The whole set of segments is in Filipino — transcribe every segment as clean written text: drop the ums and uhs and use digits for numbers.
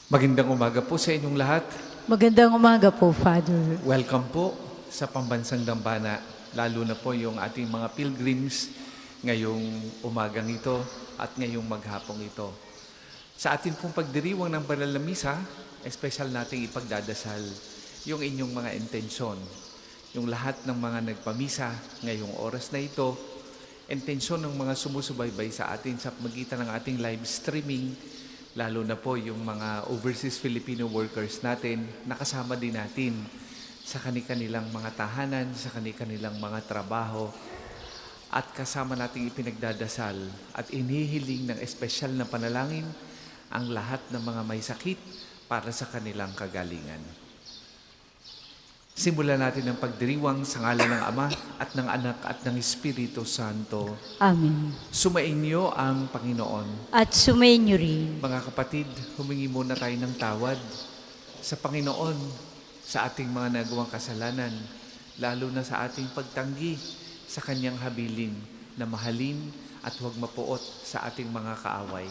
Magandang umaga po sa inyong lahat. Magandang umaga po, Father. Welcome po sa Pambansang Dambana, lalo na po yung ating mga pilgrims ngayong umagang ito at ngayong maghapong ito. Sa ating pong pagdiriwang ng banal na misa, espesyal nating ipagdadasal yung inyong mga intensyon. Yung lahat ng mga nagpamisa ngayong oras na ito, intensyon ng mga sumusubaybay sa atin sa magitan ng ating live streaming, lalo na po yung mga overseas Filipino workers natin, nakasama din natin sa kanilang mga tahanan, sa kanilang mga trabaho, at kasama nating ipinagdadasal at inihiling ng espesyal na panalangin ang lahat ng mga may sakit para sa kanilang kagalingan. Simulan natin ang pagdiriwang sa ngalan ng Ama at ng Anak at ng Espiritu Santo. Amen. Sumainyo ang Panginoon. At sumainyo rin. Mga kapatid, humingi muna tayo ng tawad sa Panginoon sa ating mga nagawang kasalanan, lalo na sa ating pagtanggi sa Kanyang habilin na mahalin at huwag mapuot sa ating mga kaaway.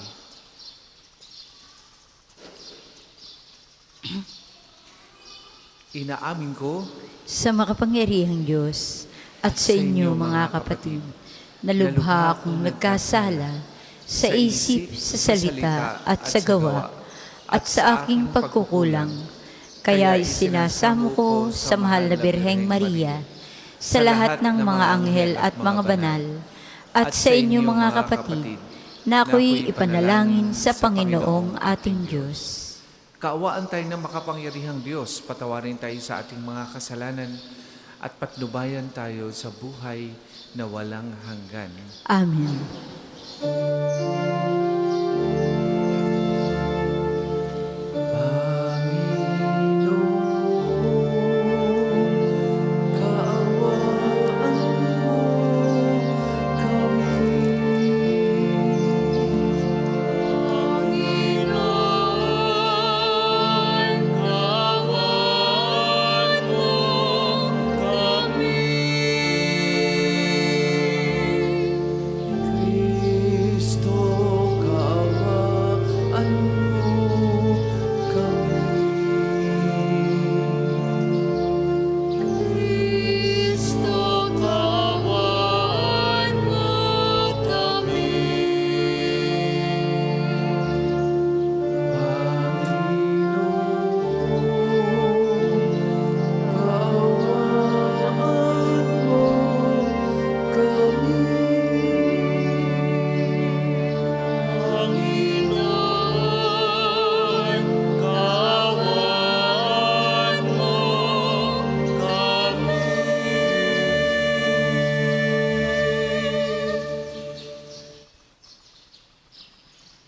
Inaamin ko Sa makapangyarihang Diyos at sa inyo mga kapatid, na lubha akong nagkasala sa isip, sa salita at sa gawa at sa aking pagkukulang. Kaya isinasamo ko sa mahal na Birheng Maria, sa lahat ng mga anghel at mga banal, at sa inyo mga kapatid, na ako'y ipanalangin sa Panginoong ating Diyos. kaawaan tayo ng makapangyarihang Diyos, patawarin tayo sa ating mga kasalanan at patnubayan tayo sa buhay na walang hanggan. Amen.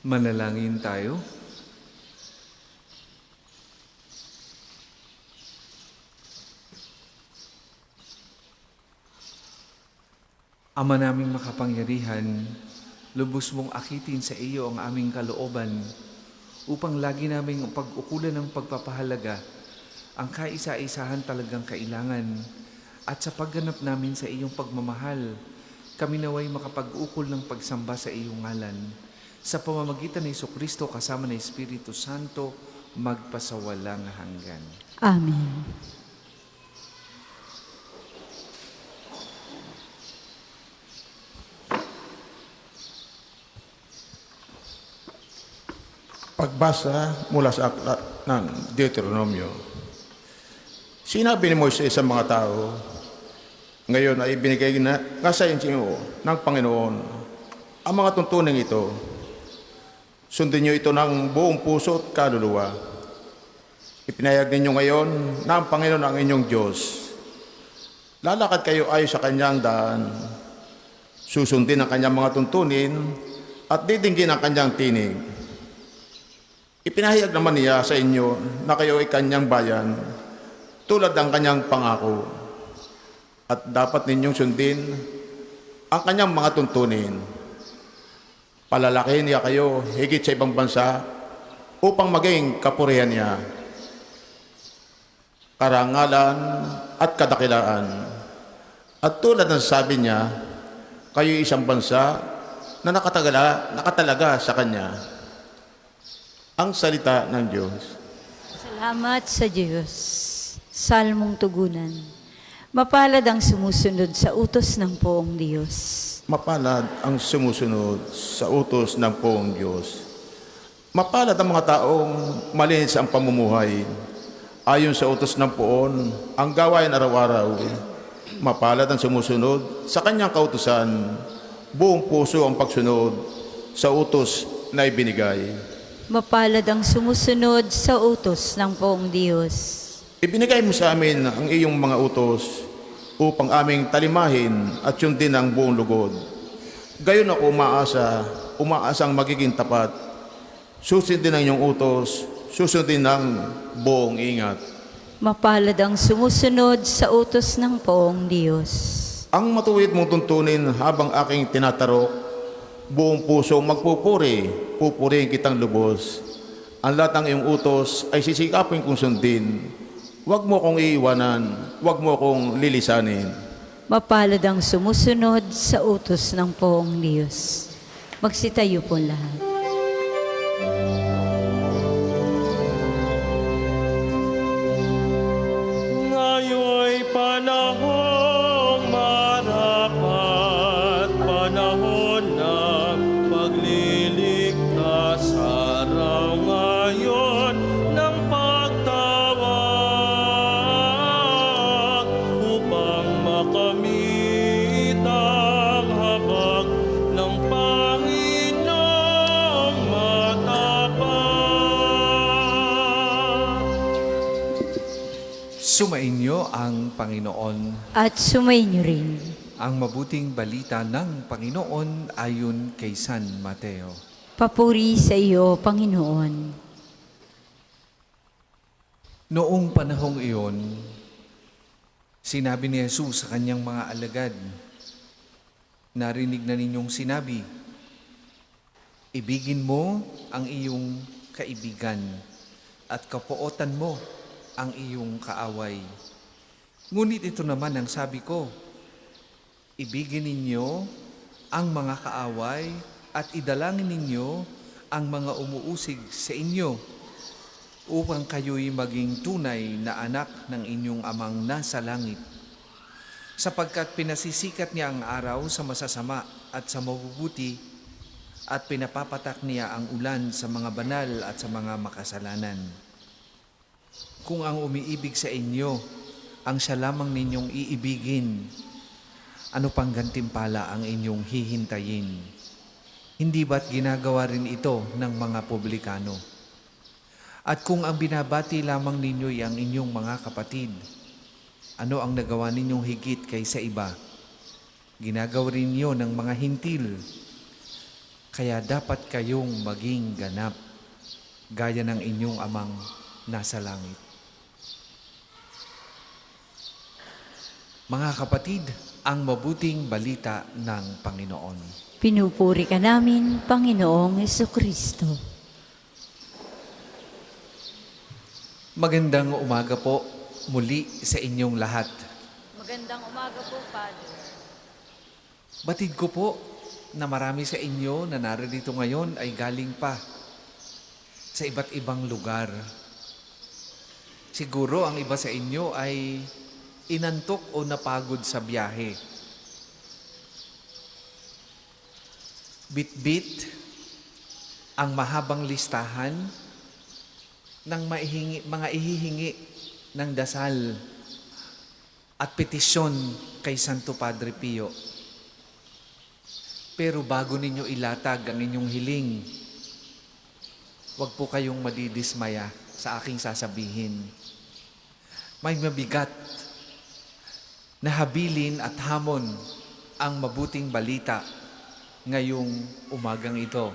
Manalangin tayo. Ama naming makapangyarihan, lubos mong akitin sa iyo ang aming kalooban upang lagi naming pag-ukulan ng pagpapahalaga ang kaisa-isahan talagang kailangan, at sa pagganap namin sa iyong pagmamahal, kami naway makapag-ukol ng pagsamba sa iyong ngalan. Sa pamamagitan ni Jesucristo kasama ng Espiritu Santo, magpasawalang hanggan. Amen. Pagbasa mula sa aklat ng Deuteronomio. Sinabi ni Moises sa mga tao, ngayon ay binigay na sa inyo ng Panginoon ang mga tuntuning ito. Sundin niyo ito ng buong puso at kaluluwa. Ipinahayag ninyo ngayon na ang Panginoon ang inyong Diyos. Lalakad kayo ayon sa kanyang daan. Susundin ang kanyang mga tuntunin at didinggin ang kanyang tinig. Ipinahayag naman niya sa inyo na kayo ay kanyang bayan, tulad ng kanyang pangako. At dapat ninyong sundin ang kanyang mga tuntunin. Palalakihin niya kayo higit sa ibang bansa upang maging kapurihan niya, karangalan at kadakilaan. At tulad ng sabi niya, kayo isang bansa na nakatalaga sa kanya. ang salita ng Diyos. Salamat sa Diyos. Salmong tugunan. Mapalad ang sumusunod sa utos ng poong Diyos. Mapalad ang sumusunod sa utos ng poong Diyos. Mapalad ang mga taong malinis ang pamumuhay. Ayon sa utos ng poon, ang gawain araw-araw. Mapalad ang sumusunod sa kanyang kautusan. Buong puso ang pagsunod sa utos na ibinigay. Mapalad ang sumusunod sa utos ng poong Diyos. Ibinigay mo sa amin ang iyong mga utos upang aming talimahin at yun din ang buong lugod. Gayon ako umaasang magiging tapat. Susundin ang iyong utos, susundin ang buong ingat. Mapalad ang sumusunod sa utos ng poong Diyos. Ang matuwid mong tuntunin habang aking tinatarok, buong pusong magpupuri, pupurihin kitang lubos. Ang lahat ng iyong utos ay sisikapin kong sundin. Huwag mo kong iiwanan, huwag mo kong lilisanin. Mapalad ang sumusunod sa utos ng poong Diyos. Magsitayo po lahat. Ngayon'y panahong marapat, panahon ng pagliligtas, araw ngayon ng pagtawag, upang makamit ang habag ng Panginoong matapat. Sumainyo ang Panginoon. At sumainyo rin. Ang mabuting balita ng Panginoon ayon kay San Mateo. Papuri sa iyo, Panginoon. Noong panahong iyon, sinabi ni Jesus sa kanyang mga alagad, narinig na ninyong sinabi, ibigin mo ang iyong kaibigan at kapuotan mo ang iyong kaaway. Ngunit ito naman ang sabi ko, ibigin ninyo ang mga kaaway at idalangin ninyo ang mga umuusig sa inyo upang kayo'y maging tunay na anak ng inyong amang nasa langit. Sapagkat pinasisikat niya ang araw sa masasama at sa mabubuti at pinapapatak niya ang ulan sa mga banal at sa mga makasalanan. Kung ang umiibig sa inyo, ang siya lamang ninyong iibigin, ano pang gantimpala ang inyong hihintayin? Hindi ba't ginagawa rin ito ng mga publikano? At kung ang binabati lamang ninyo'y ang inyong mga kapatid, ano ang nagawa ninyong higit kaysa iba? Ginagawa rin niyo ng mga hintil. Kaya dapat kayong maging ganap, gaya ng inyong amang nasa langit. Mga kapatid, ang mabuting balita ng Panginoon. Pinupuri ka namin, Panginoong Jesucristo. Magandang umaga po muli sa inyong lahat. Magandang umaga po, Father. Batid ko po na marami sa inyo na narito ngayon ay galing pa sa iba't ibang lugar. Siguro ang iba sa inyo ay inantok o napagod sa biyahe. Bit-bit ang mahabang listahan ng mga ihihingi ng dasal at petisyon kay Santo Padre Pio. Pero bago ninyo ilatag ang inyong hiling, huwag po kayong madidismaya sa aking sasabihin. May mabigat na habilin at hamon ang mabuting balita ngayong umagang ito.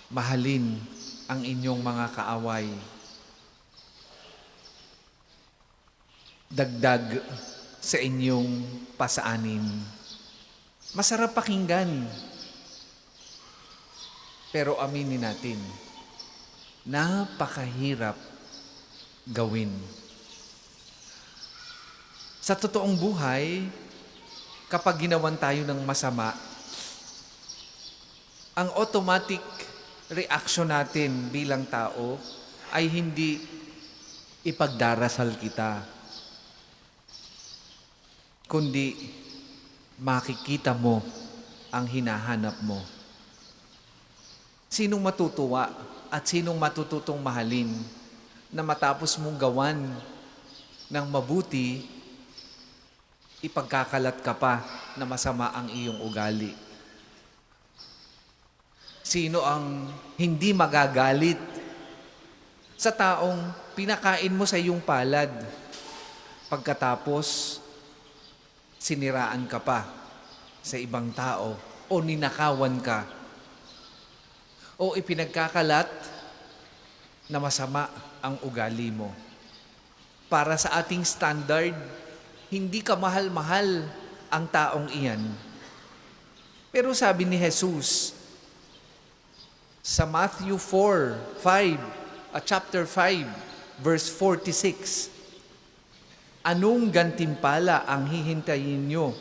Mahalin ang inyong mga kaaway. Dagdag sa inyong pasaanin. Masarap pakinggan. Pero aminin natin, napakahirap gawin. Sa totoong buhay, kapag ginawan tayo ng masama, ang automatic reaksyon natin bilang tao ay hindi ipagdarasal kita, kundi makikita mo ang hinahanap mo. Sinong matutuwa at sinong matututong mahalin na matapos mong gawan ng mabuti, ipagkakalat ka pa na masama ang iyong ugali? Sino ang hindi magagalit sa taong pinakain mo sa iyong palad, pagkatapos siniraan ka pa sa ibang tao o ninakawan ka o ipinagkakalat na masama ang ugali mo? Para sa ating standard, hindi ka mahal-mahal ang taong iyan. Pero sabi ni Jesus sa Matthew 5, chapter 5, verse 46, anong gantimpala ang hihintayin nyo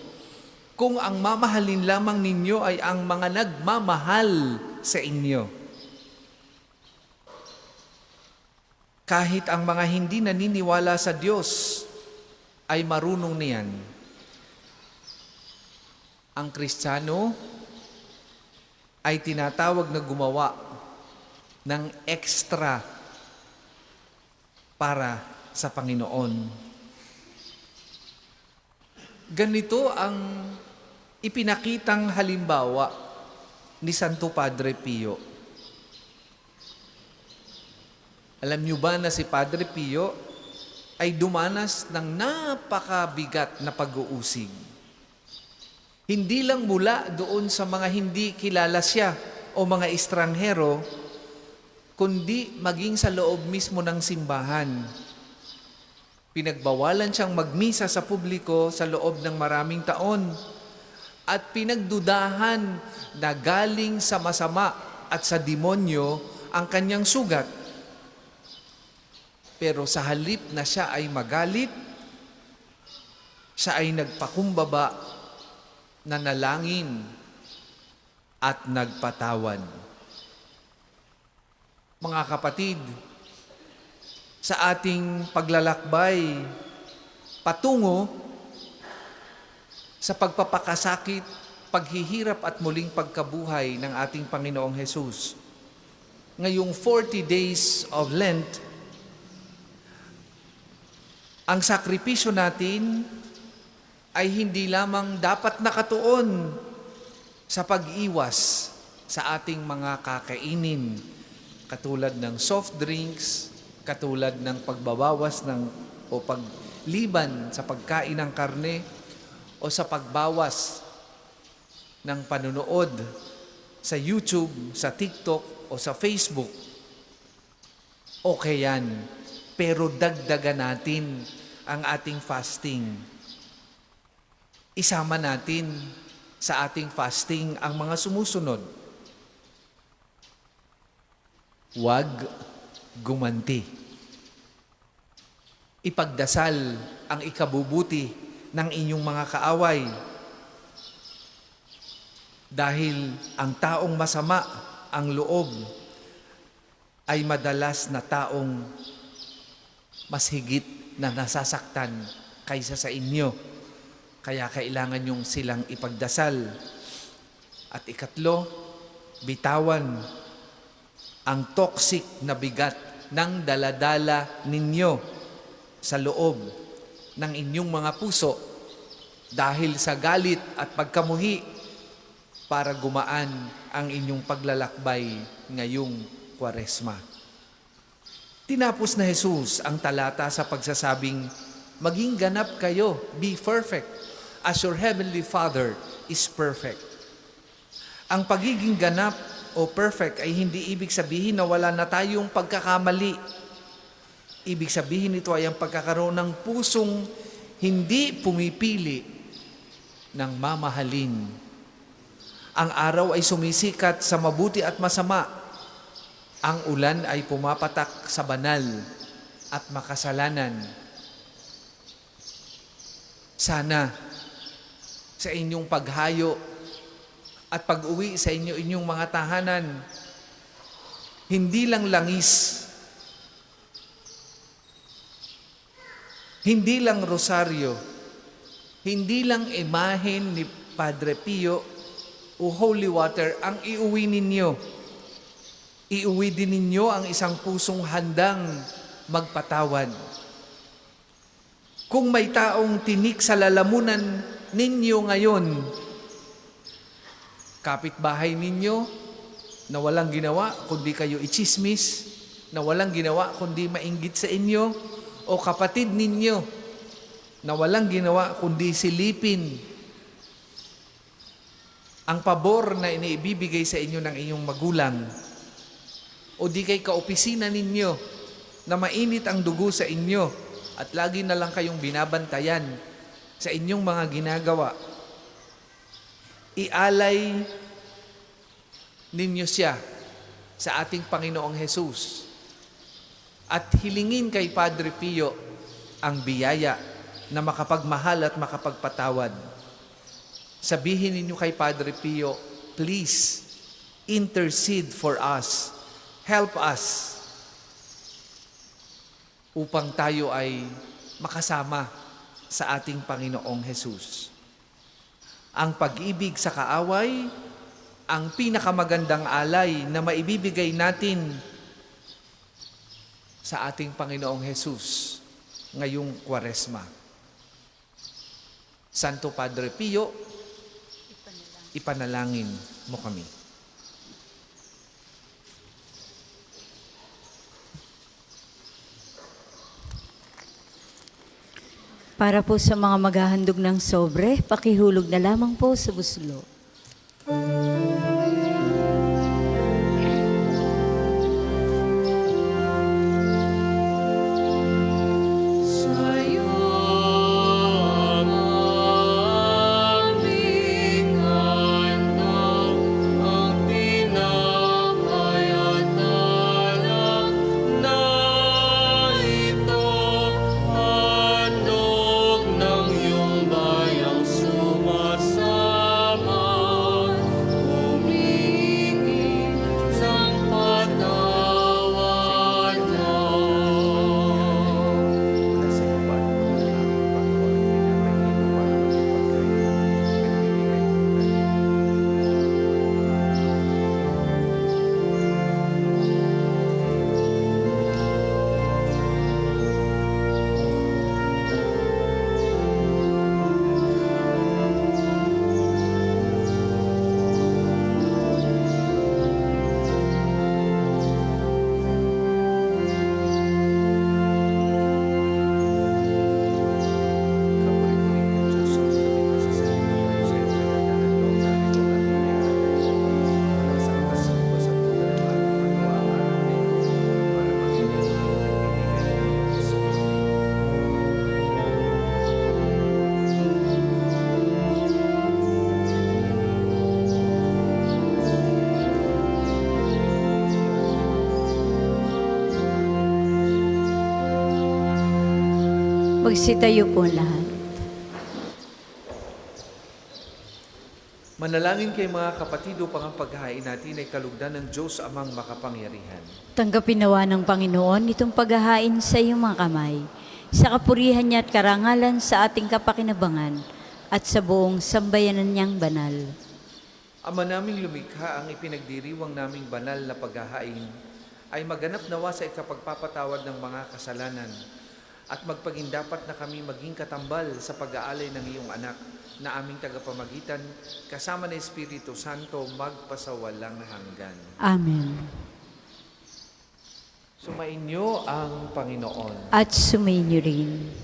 kung ang mamahalin lamang ninyo ay ang mga nagmamahal sa inyo? Kahit ang mga hindi naniniwala sa Diyos ay marunong niyan. Ang Kristiyano ay tinatawag na gumawa ng extra para sa Panginoon. Ganito ang ipinakitang halimbawa ni Santo Padre Pio. Alam niyo ba na si Padre Pio ay dumanas ng napakabigat na pag-uusig? Hindi lang mula doon sa mga hindi kilala siya o mga estranghero, kundi maging sa loob mismo ng simbahan. Pinagbawalan siyang magmisa sa publiko sa loob ng maraming taon at pinagdudahan na galing sa masama at sa demonyo ang kanyang sugat. Pero sa halip na siya ay magalit, siya ay nagpakumbaba, nanalangin at nagpatawad. Mga kapatid, sa ating paglalakbay patungo sa pagpapakasakit, paghihirap at muling pagkabuhay ng ating Panginoong Hesus, ngayong 40 days of Lent, ang sakripisyo natin ay hindi lamang dapat nakatuon sa pag-iwas sa ating mga kakainin, katulad ng soft drinks, katulad ng pagbabawas o pagliban sa pagkain ng karne, o sa pagbawas ng panunood sa YouTube, sa TikTok, o sa Facebook. Okay yan. Pero dagdagan natin ang ating fasting. Isama natin sa ating fasting ang mga sumusunod. Huwag gumanti. Ipagdasal ang ikabubuti ng inyong mga kaaway. Dahil ang taong masama ang loob ay madalas na taong mas higit na nasasaktan kaysa sa inyo. Kaya kailangan yung silang ipagdasal. At ikatlo, bitawan ang toxic na bigat ng daladala ninyo sa loob ng inyong mga puso dahil sa galit at pagkamuhi, para gumaan ang inyong paglalakbay ngayong Kwaresma. Tinapos na Jesus ang talata sa pagsasabing, maging ganap kayo, be perfect, as your heavenly Father is perfect. Ang pagiging ganap o perfect ay hindi ibig sabihin na wala na tayong pagkakamali. Ibig sabihin nito ay ang pagkakaroon ng pusong hindi pumipili ng mamahalin. Ang araw ay sumisikat sa mabuti at masama. Ang ulan ay pumapatak sa banal at makasalanan. Sana sa inyong paghayo at pag-uwi sa inyong mga tahanan, Hindi lang langis, hindi lang rosaryo, hindi lang imahen ni Padre Pio o holy water ang iuwi ninyo. Iuwi din ninyo ang isang pusong handang magpatawad. Kung may taong tinik sa lalamunan ninyo ngayon, kapitbahay ninyo, na walang ginawa kundi kayo ichismis, na walang ginawa kundi mainggit sa inyo, o kapatid ninyo na walang ginawa kundi silipin ang pabor na iniibibigay sa inyo ng inyong magulang, o di kay kaopisina ninyo na mainit ang dugo sa inyo at lagi na lang kayong binabantayan sa inyong mga ginagawa, ialay ninyo siya sa ating Panginoong Hesus at hilingin kay Padre Pio ang biyaya na makapagmahal at makapagpatawad. Sabihin ninyo kay Padre Pio, please intercede for us, help us upang tayo ay makasama sa ating Panginoong Hesus. Ang pag-ibig sa kaaway, ang pinakamagandang alay na maibibigay natin sa ating Panginoong Hesus ngayong Kwaresma. Santo Padre Pio, ipanalangin mo kami. Para po sa mga maghahandog ng sobre, pakihulog na lamang po sa buslo. Sa'yo aming handog ang tinapay at alak na ito, handog ng iyong bayang sumasama, humingi ng patawad mo. Magsitayo po lahat. Manalangin kay mga kapatid upang ang paghahain natin ay kalugdan ng Diyos amang makapangyarihan. Tanggapin nawa ng Panginoon itong paghahain sa iyong mga kamay, sa kapurihan niya at karangalan sa ating kapakinabangan at sa buong sambayanan niyang banal. Ama naming lumikha, ang ipinagdiriwang naming banal na paghahain ay maganap nawa sa ikapagpapatawad ng mga kasalanan at magpagindapat na kami maging katambal sa pag-aalay ng iyong anak na aming tagapamagitan kasama ng Espiritu Santo magpasawalang hanggan. Amen. Sumainyo ang Panginoon. At sumainyo rin.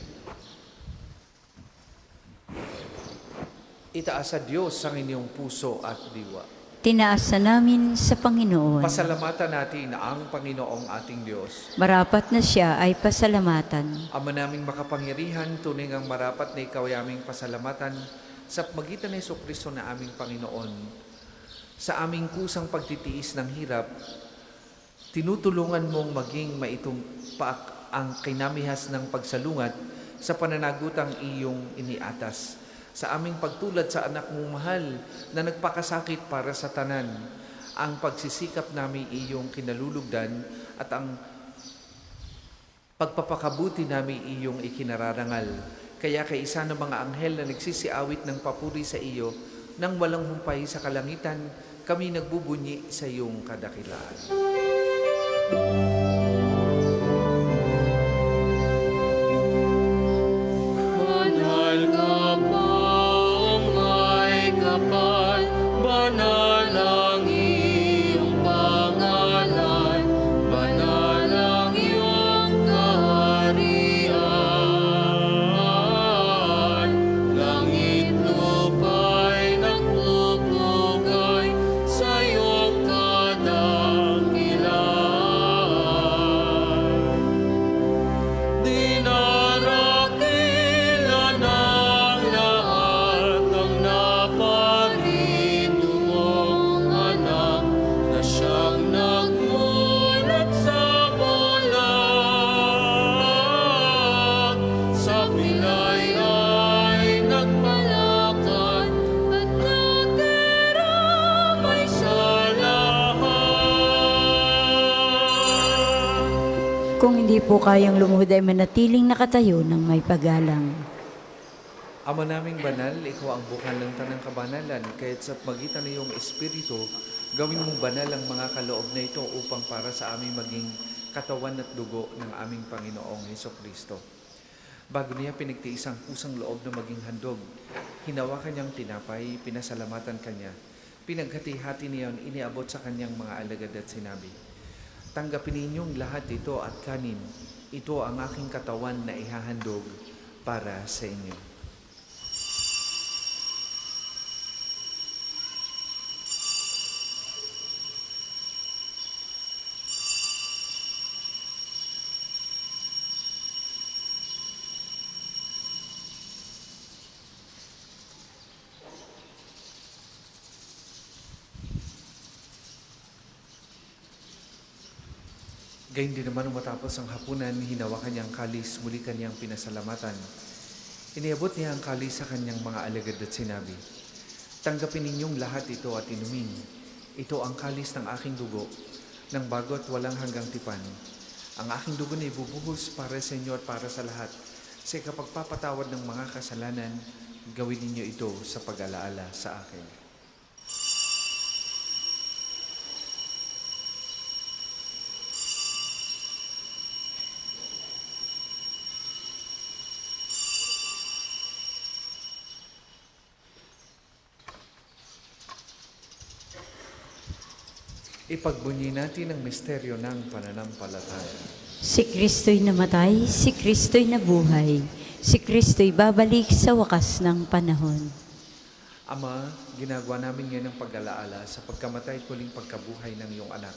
Itaas sa Diyos ang inyong puso at diwa. Tinaasa namin sa Panginoon. Pasalamatan natin ang Panginoong ating Diyos. Marapat na siya ay pasalamatan. Ama naming makapangyarihan, tunay ngang marapat na ikaw ay aming pasalamatan sa magitan ni Jesucristo na aming Panginoon. Sa aming kusang pagtitiis ng hirap, tinutulungan mong maging maitumpak ang kinamihas ng pagsalungat sa pananagutang iyong iniatas. Sa aming pagtulad sa anak mong mahal na nagpakasakit para sa tanan, Ang pagsisikap namin iyong kinalulugdan at ang pagpapakabuti namin iyong ikinararangal. Kaya kaisa ng mga anghel na nagsisiawit ng papuri sa iyo, nang walang humpay sa kalangitan, kami nagbubunyi sa iyong kadakilaan. Banal ka pa, may kapal, banal ang iyong pangalan, banal ang iyong kaharian. Langit lupa'y nagpupugay sa iyong kadakilaan. Dinarakilan ng lahat ang naparito mong anak na siyang nagmulat sa bulan. Sa pilay ay nagpalakad at nakiramay sa lahat. Kung hindi po kayang lumuhod ay manatiling nakatayo ng may paggalang. Ama naming banal, ikaw ang bukal ng tanang kabanalan, kaya't sa magitan ng iyong Espiritu, gawin mong banal ang mga kaloob na ito upang para sa aming maging katawan at dugo ng aming Panginoong Hesukristo. Bago niya pinagtiis ang pusang loob na maging handog, hinawakan niyang tinapay, pinasalamatan kanya, pinaghati-hati niya iniabot sa kanyang mga alagad at sinabi, "Tanggapin ninyong lahat ito at kanin, ito ang aking katawan na ihahandog para sa inyo." Gayun din naman nung matapos ang hapunan, hinawakan niya ang kalis, muli kanyang pinasalamatan. Iniabot niya ang kalis sa kanyang mga alagad at sinabi, "Tanggapin ninyong lahat ito at inumin. Ito ang kalis ng aking dugo, ng bago at walang hanggang tipan. Ang aking dugo na ibubuhos para sa inyo at para sa lahat. Sa ikapagpapatawad ng mga kasalanan, gawin ninyo ito sa pag-alaala sa akin." Ipagbunyi natin ang misteryo ng pananampalataya. Si Kristo'y namatay, si Kristo'y nabuhay, si Kristo'y babalik sa wakas ng panahon. Ama, ginagawa namin ngayon ang pag-alaala sa pagkamatay at muling pagkabuhay ng iyong anak.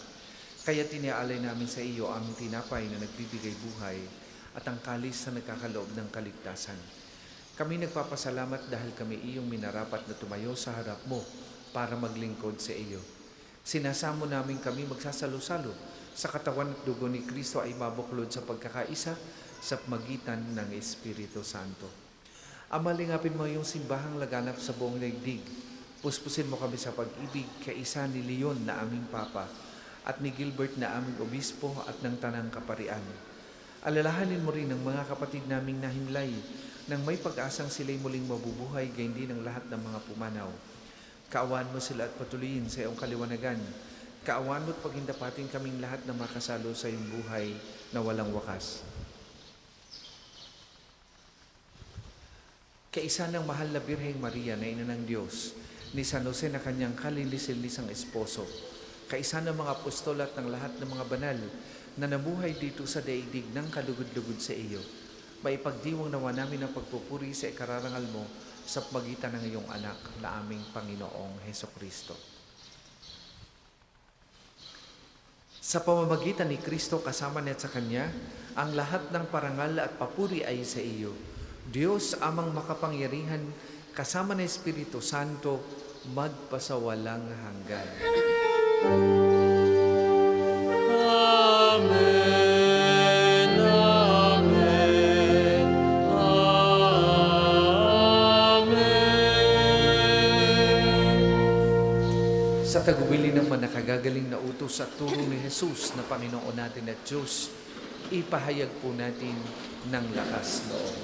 Kaya tiniaalay namin sa iyo ang tinapay na nagbibigay buhay at ang kalis na nagkakaloob ng kaligtasan. Kami nagpapasalamat dahil kami iyong minarapat na tumayo sa harap mo para maglingkod sa iyo. Sinasamo namin kami magsasalo-salo sa katawan at dugo ni Kristo ay mabuklod sa pagkakaisa sa magitan ng Espiritu Santo. Ama, lingapin mo yung simbahang laganap sa buong daigdig. Puspusin mo kami sa pag-ibig kaisa ni Leon na aming Papa at ni Gilbert na aming Obispo at ng Tanang Kaparian. Alalahanin mo rin ang mga kapatid naming nahimlay nang may pag-asang sila'y muling mabubuhay gayon din ang lahat ng mga pumanaw. Kaawaan mo sila at patuloyin sa iyong kaliwanagan. Kaawaan mo at paghindapatin kaming lahat na makasalo sa iyong buhay na walang wakas. Kaisa ng mahal na Birheng Maria na ina ng Diyos, ni San Jose na kanyang kalilisil-lisang esposo, kaisa ng mga apostol at ng lahat ng mga banal na nabuhay dito sa daigdig ng kalugod-lugod sa iyo, maipagdiwang nawa namin ang pagpupuri sa ikararangal mo sa magitan ng iyong anak na aming Panginoong Hesukristo. Sa pamamagitan ni Kristo kasama niya at sa Kanya, ang lahat ng parangal at papuri ay sa iyo. Diyos amang makapangyarihan, kasama ng Espiritu Santo, magpasawalang hanggan. Amen. Amen. Amen. Sa tagubilin naman nakagagaling na utos at turo ni Jesus na Panginoon natin at Diyos, ipahayag po natin ng lakas loob.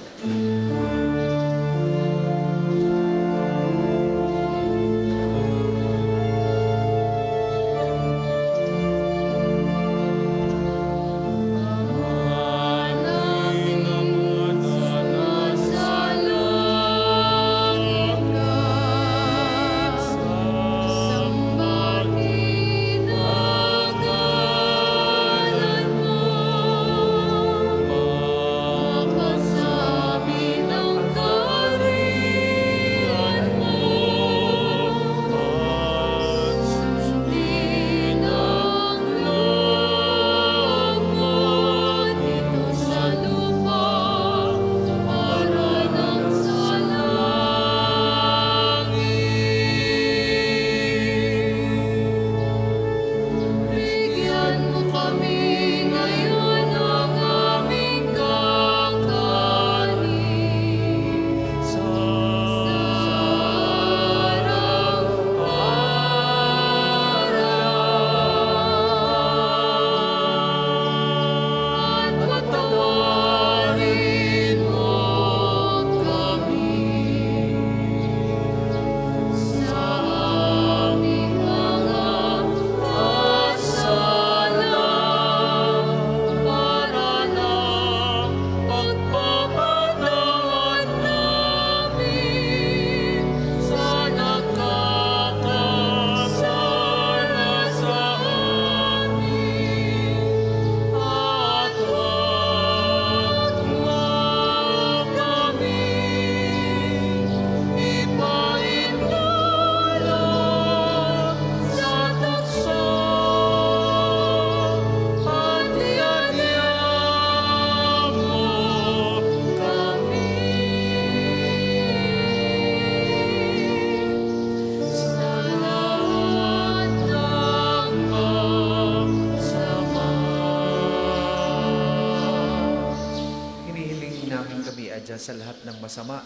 sa lahat ng masama,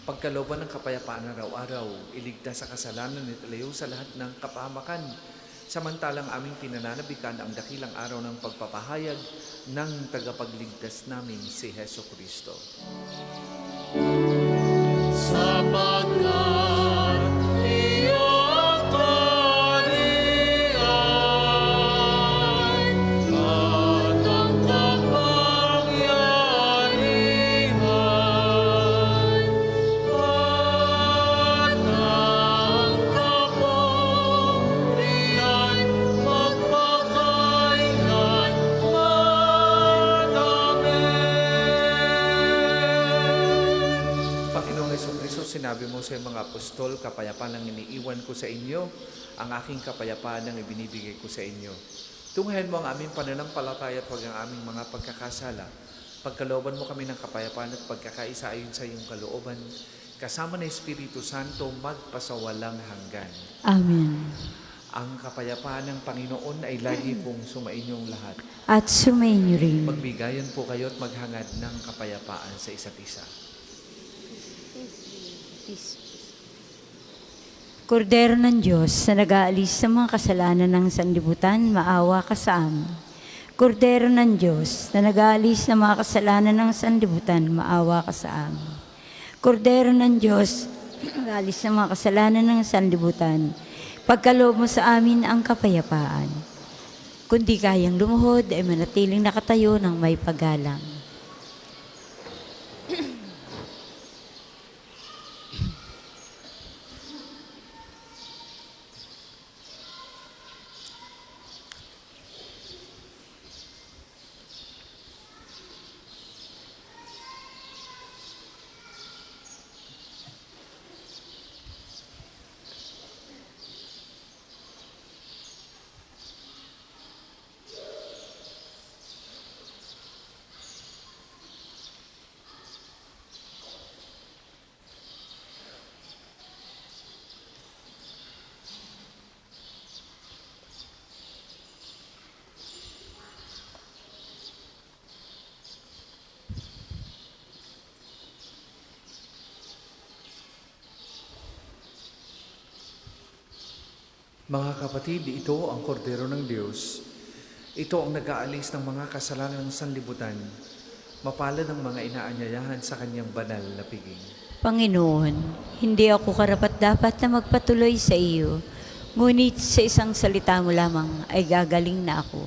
pagkalooban ng kapayapaan araw-araw, iligtas sa kasalanan at ilayo sa lahat ng kapahamakan, samantalang aming pinananabikan ang dakilang araw ng pagpapahayag ng tagapagligtas namin si Heso Kristo. Sapagkat iyong kaharian at ang kapangyarihan at ang kapurihan magpakailanman. Amen. Panginoong Jesucristo, sinabi mo sa mga apostol, kapayapaan ang iniiwan ko sa inyo, ang aking kapayapaan ang ibinibigay ko sa inyo. Tunghayan mo ang aming pananampalataya at huwag ang aming mga pagkakasala. Pagkalooban mo kami ng kapayapaan at pagkakaisa ayon sa iyong kalooban, kasama ng Espiritu Santo, magpasawalang hanggan. Amen. Ang kapayapaan ng Panginoon ay lagi pong sumainyong lahat. At sumainyo rin. Magbigayan po kayo at maghangad ng kapayapaan sa isa't isa. Kordero ng Diyos na nag-aalis sa mga kasalanan ng sanlibutan, maawa ka sa amin. Kordero ng Diyos na nag-aalis ng mga kasalanan ng sanlibutan, maawa ka sa amin. Kordero ng Diyos na nag-aalis ng mga kasalanan ng sanlibutan, pagkaloob mo sa amin ang kapayapaan. Kung di kayang lumuhod, ay manatiling nakatayo ng may paggalang. Mga kapatid, ito ang kordero ng Diyos. Ito ang nag-aalis ng mga kasalanan ng sanlibutan. Mapalad ang mga inaanyayahan sa kanyang banal na piging. Panginoon, hindi ako karapat-dapat na magpatuloy sa iyo, ngunit sa isang salita mo lamang ay gagaling na ako.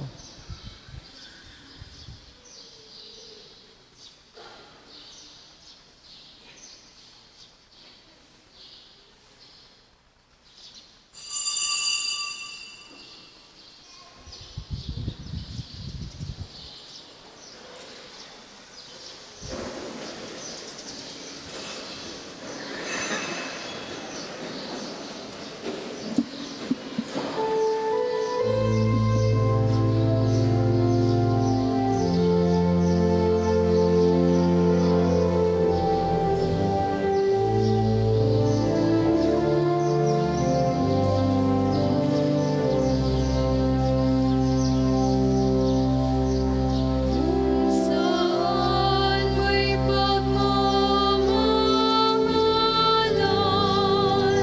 Saan may pagmamahalan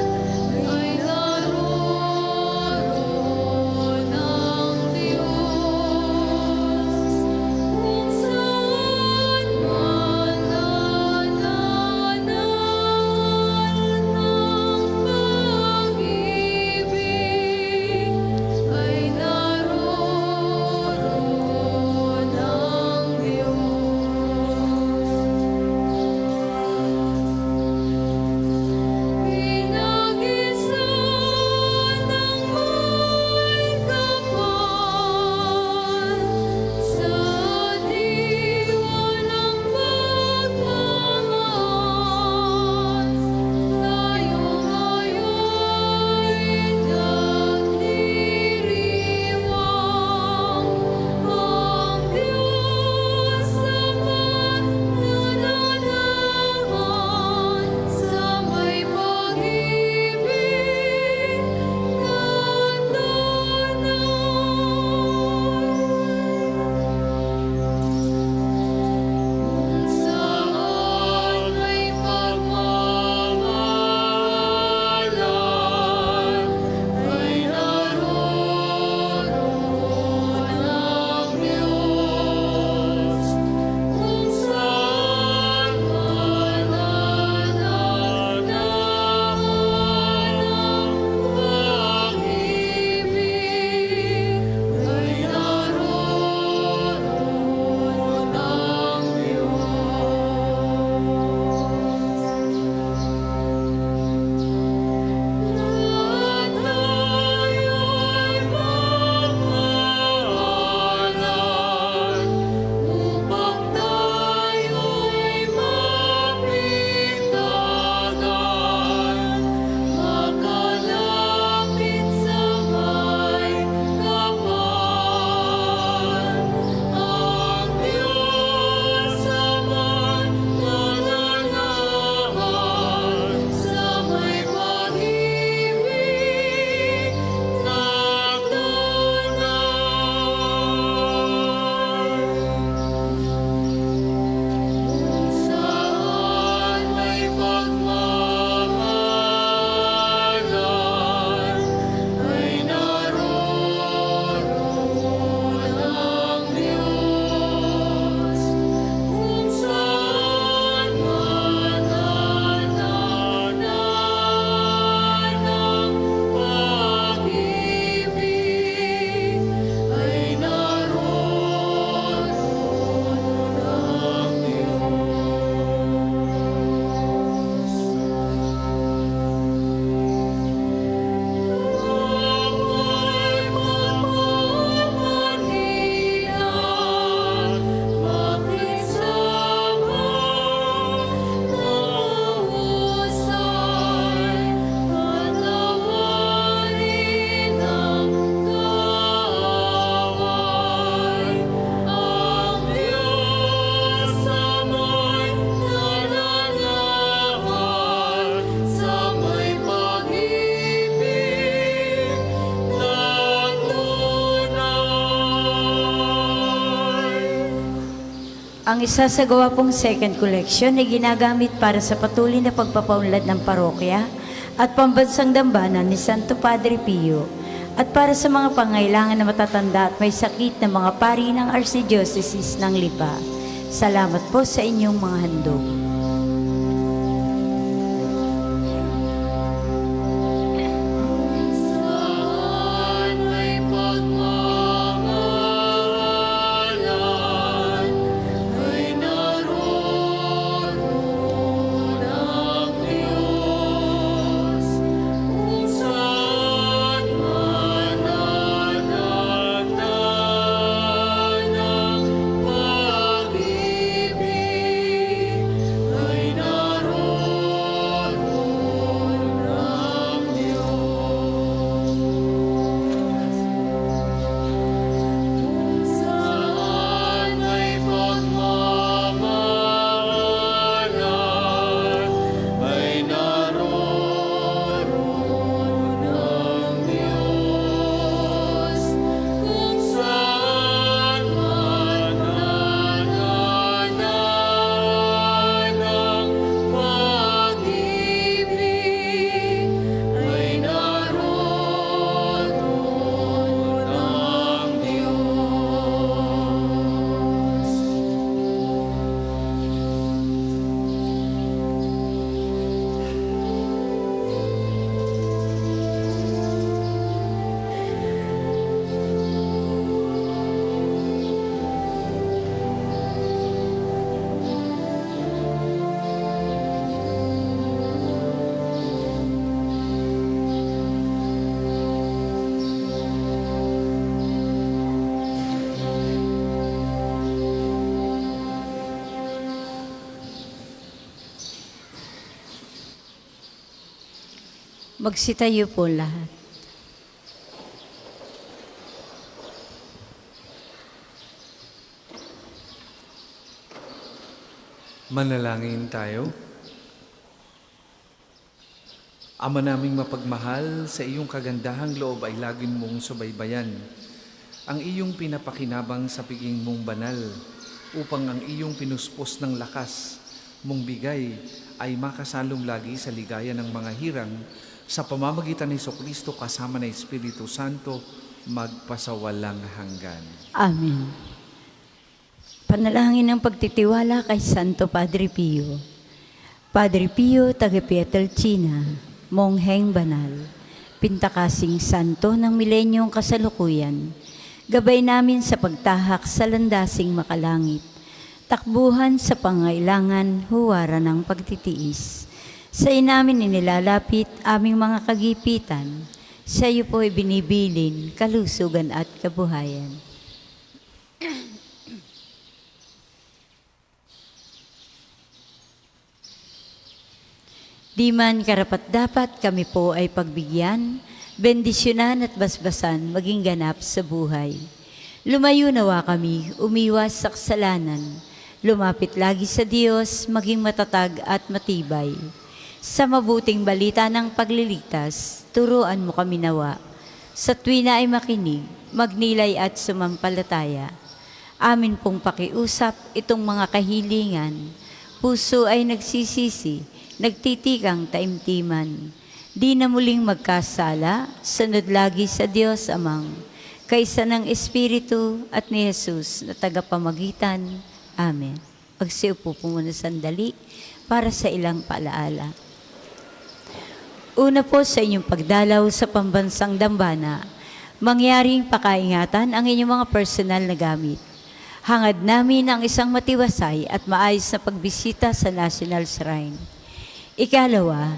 ay naroon ang Diyos. Kung saan man nananahan ng pag-ibig ay naroon ang Diyos. Pinag-isa ng may kapal sa diwa ng pagmamahal. Ngayong-ngayo'y nagdiriwang ang Diyos Ama nananahan sa may pag-ibig na Kung saan may pagmamahalan ay naroon ang Diyos. Kung saan man nananahan ng pag-ibig ay naroon ang Diyos. Na tayo'y magmahalan upang tayo'y mapitagan, makalapit sa may kapal. Ang Diyos Ama nananahan sa may pag-ibig na Kung saan may pagmamahalan ay naroon ang Diyos. Kung saan man nananahan ng pag-ibig ay naroon ang Diyos. Ako'y magpapanhiyan, makisama ng mahusay, patawarin ang kaaway. Ang Diyos Ama'y nananahan sa may pag-ibig na tunay. Ang isasagawa pong second collection ay ginagamit para sa patuloy na pagpapaunlad ng parokya at pambansang dambana ni Santo Padre Pio at para sa mga pangailangan na matatanda at may sakit na mga pari ng Archdiocese ng Lipa. Salamat po sa inyong mga handog. Saan may pagmamahalan ay naroon ang Diyos. Kung saan man nananagdan ang pag-ibig ay naroon ang Diyos. Kung saan may pagmamahalan ay naroon ang Diyos. Kung saan man nananagdan ang pag-ibig ay naroon ang Diyos. Magsitayo po lahat. Manalangin tayo. Ama naming mapagmahal, sa iyong kagandahang loob ay laging mong subaybayan ang iyong pinapakinabang sa piging mong banal upang ang iyong pinuspos ng lakas mong bigay ay makasalong lagi sa ligaya ng mga hirang sa pamamagitan ni Jesucristo kasama ng Espiritu Santo magpasawalang hanggan. Amen. Panalangin ng pagtitiwala kay Santo Padre Pio. Padre Pio, taga Pietrelcina, Mongheng Banal, Pintakasing Santo ng Milenyong Kasalukuyan, gabay namin sa pagtahak sa landasing makalangit, takbuhan sa pangailangan, huwara ng pagtitiis. Sa inamin inilalapit aming mga kagipitan, sa iyo po ibinibilin, kalusugan at kabuhayan. Di man karapat-dapat kami po ay pagbigyan, bendisyonan at basbasan maging ganap sa buhay. Lumayo nawa kami, umiwas sa kasalanan, lumapit lagi sa Diyos, maging matatag at matibay. Sa mabuting balita ng pagliligtas, turuan mo kami nawa. Sa tuwina ay makinig, magnilay at sumampalataya. Amin pong pakiusap itong mga kahilingan. Puso ay nagsisisi, nagtitikang taimtiman. Di na muling magkasala, sunod lagi sa Diyos Amang, kaysa ng Espiritu at ni Jesus na tagapamagitan. Amen. Magsiupo po muna sandali para sa ilang paalaala. Una po sa inyong pagdalaw sa pambansang dambana, mangyaring pakaingatan ang inyong mga personal na gamit. Hangad namin ang isang matiwasay at maayos na pagbisita sa National Shrine. Ikalawa,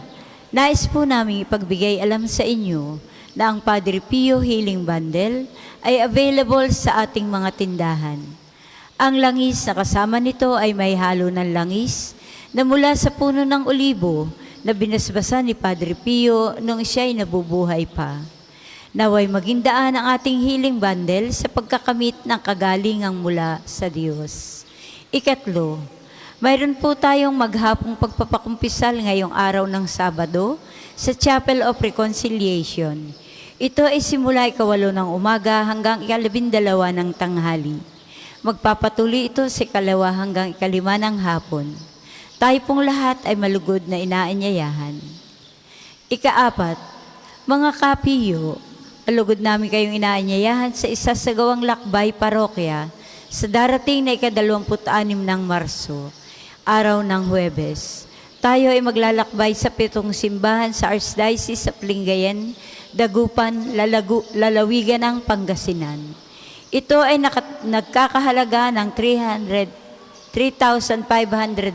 nais po namin ipagbigay alam sa inyo na ang Padre Pio Healing Bundle ay available sa ating mga tindahan. Ang langis na kasama nito ay may halo ng langis na mula sa puno ng olibo na binasbasan ni Padre Pio nung siya'y nabubuhay pa. Naway maging daan ang ating healing bundle sa pagkakamit ng kagalingang mula sa Diyos. Ikatlo, mayroon po tayong maghapong pagpapakumpisal ngayong araw ng Sabado sa Chapel of Reconciliation. Ito ay simula 8:00 ng umaga hanggang 12:00 ng tanghali. Magpapatuloy ito sa 2 hanggang 5 ng hapon. Tayo pong lahat ay malugod na inaanyayahan. Ika-4, mga kapiyo, Kalugod namin kayong inaanyayahan sa isa sa gawang lakbay parokya sa darating na ika-26 ng Marso, araw ng Huwebes. Tayo ay maglalakbay sa 7 simbahan sa Archdiocese of Lingayen, Dagupan, Lalawigan ng Pangasinan. Ito ay nagkakahalaga ng 3,500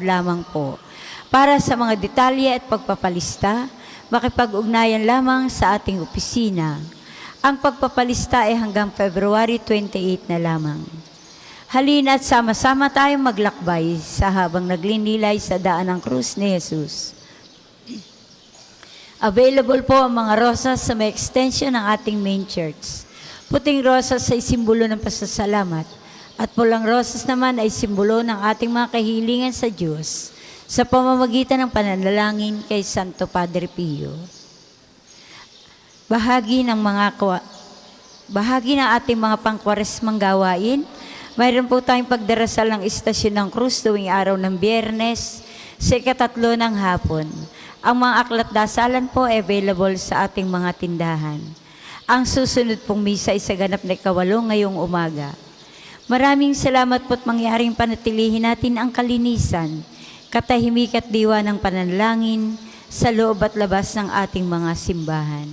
lamang po. Para sa mga detalye at pagpapalista, makipag-ugnayan lamang sa ating opisina. Ang pagpapalista ay hanggang February 28 na lamang. Halina at sama-sama tayong maglakbay sa habang naglinilay sa daan ng krus ni Jesus. Available po ang mga rosas sa may extension ng ating main church. Puting rosas ay simbolo ng pasasalamat at pulang rosas naman ay simbolo ng ating mga kahilingan sa Diyos sa pamamagitan ng pananalangin kay Santo Padre Pio. Bahagi ng ating mga pangkwaresmang gawain, mayroon po tayong pagdarasal ng Istasyon ng Krus tuwing araw ng Biyernes sa 3:00 ng hapon. Ang mga aklat dasalan po ay available sa ating mga tindahan. Ang susunod pong misa ay sa ganap na 8 ngayong umaga. Maraming salamat po't mangyaring panatilihin natin ang kalinisan, katahimik at diwa ng pananalangin sa loob at labas ng ating mga simbahan.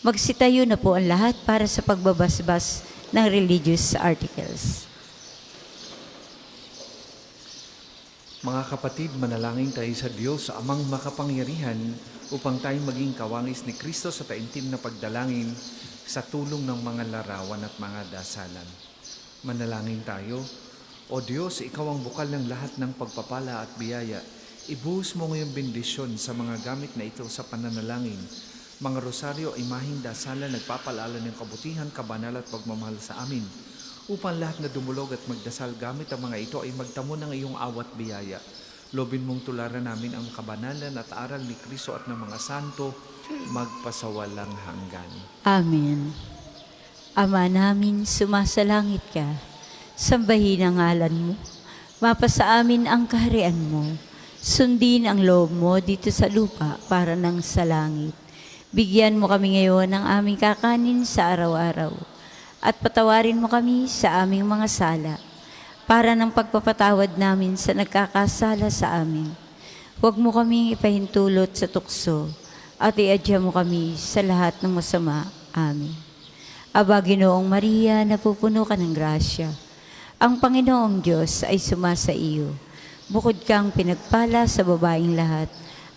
Magsitayo na po ang lahat para sa pagbabasbas ng religious articles. Mga kapatid, manalangin tayo sa Diyos, sa Amang makapangyarihan, upang tayo maging kawangis ni Kristo sa taimtim na pagdalangin sa tulong ng mga larawan at mga dasalan. Manalangin tayo. O Diyos, Ikaw ang bukal ng lahat ng pagpapala at biyaya. Ibuhos mo ngayong bendisyon sa mga gamit na ito sa pananalangin. Mga rosaryo, imahing dasalan, nagpapalala ng kabutihan, kabanal at pagmamahal sa amin. Upang lahat na dumulog at magdasal gamit ang mga ito ay magtamo ng iyong awat biyaya. Lobin mong tularan namin ang kabanalan at aral ni Kristo at ng mga santo magpasawalang hanggan. Amen. Ama namin, sumasalangit ka. Sambahin ang ngalan mo. Mapasa amin ang kaharian mo. Sundin ang loob mo dito sa lupa para nang sa langit. Bigyan mo kami ngayon ng aming kakanin sa araw-araw. At patawarin mo kami sa aming mga sala para ng pagpapatawad namin sa nagkakasala sa amin. Huwag mo kaming ipahintulot sa tukso at iadya mo kami sa lahat ng masama. Amen. Aba, Ginoong Maria, napupuno ka ng grasya. Ang Panginoong Diyos ay sumasa iyo. Bukod kang pinagpala sa babaeng lahat,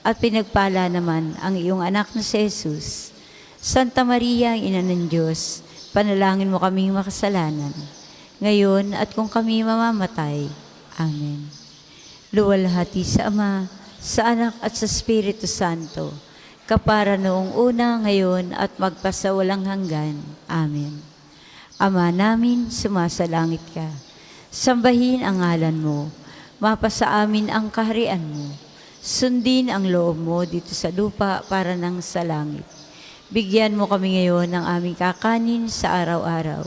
at pinagpala naman ang iyong anak na si Jesus. Santa Maria, Ina ng Diyos, panalangin mo kaming makasalanan, ngayon at kung kami mamamatay. Amen. Luwalhati sa Ama, sa Anak at sa Espiritu Santo, kapara noong una, ngayon at magpasawalang hanggan. Amen. Ama namin, sumasalangit ka. Sambahin ang ngalan mo. Mapasa amin ang kaharian mo. Sundin ang loob mo dito sa lupa para nang sa langit. Bigyan mo kami ngayon ng aming kakanin sa araw-araw.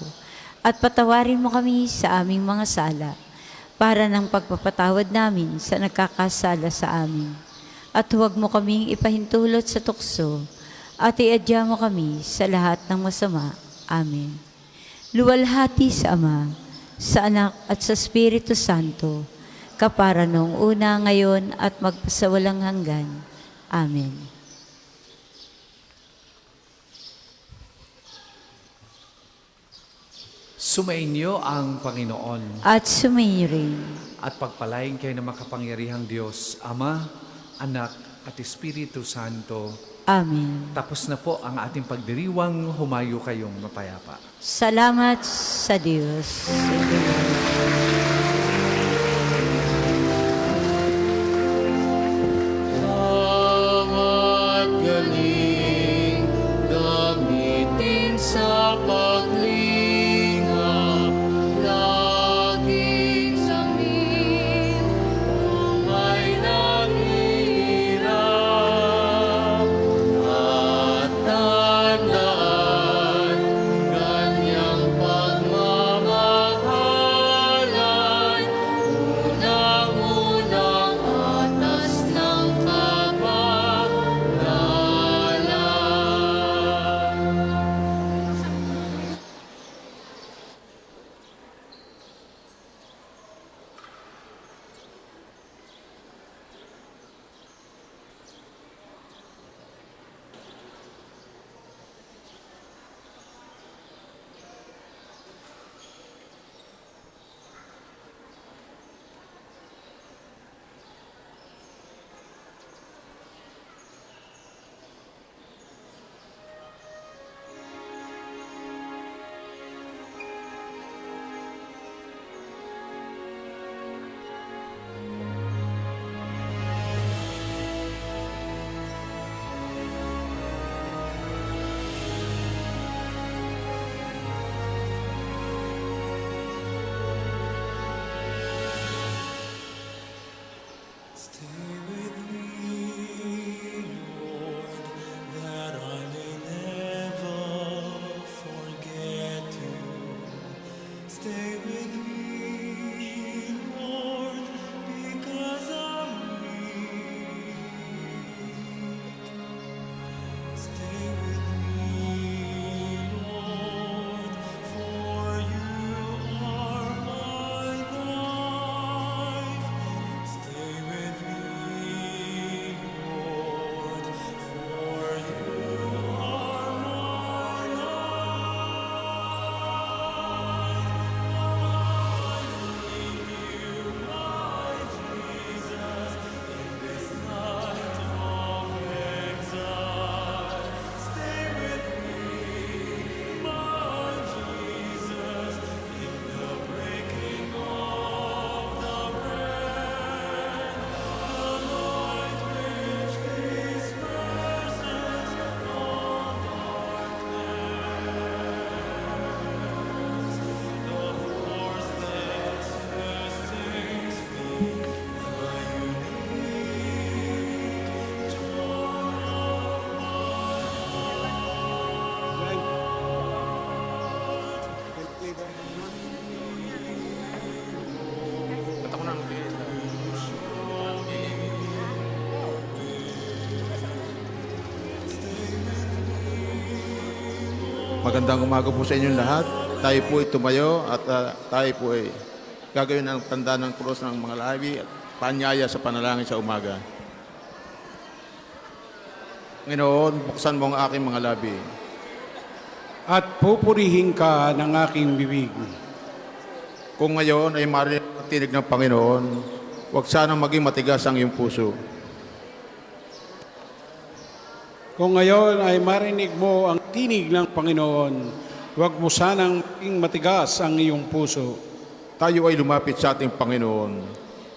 At patawarin mo kami sa aming mga sala para ng pagpapatawad namin sa nagkakasala sa amin. At huwag mo kaming ipahintulot sa tukso at iadya mo kami sa lahat ng masama. Amen. Luwalhati sa Ama, sa Anak at sa Espiritu Santo, kapara noong una, ngayon, at magpasawalang hanggan. Amen. Sumainyo ang Panginoon At sumainyo rin. at pagpalain kayo ng makapangyarihang Diyos, Ama, Anak at Espiritu Santo. Amen. Tapos na po ang ating pagdiriwang, humayo kayong mapayapa. Salamat sa Diyos. Bawat galing gamitin sa paglinga, laging samin kung may nangihirap. At tandaan, ganyang pagmamahal Stay with me, Lord, because I'm weak. Stay with me, Lord, for you are my life. Stay with me, Lord, for you are my life. I need you, my Jesus, in this night of exile. Stay with me, my Jesus, in the breaking of the bread, the light which disperses all darkness, the force that sustains me, the unique joy of Magandang umaga po sa inyong lahat. Tayo po ay tumayo at tayo po ay gagawin ang tanda ng krus ng mga labi at panyaya sa panalangin sa umaga. Ngayong, buksan mo ang aking mga labi. At pupurihin ka ng aking bibig. Kung ngayon ay marinig ang tinig ng Panginoon, huwag sanang maging matigas ang iyong puso. Kung ngayon ay marinig mo ang tinig ng Panginoon, huwag mo sanang maging matigas ang iyong puso. Tayo ay lumapit sa ating Panginoon.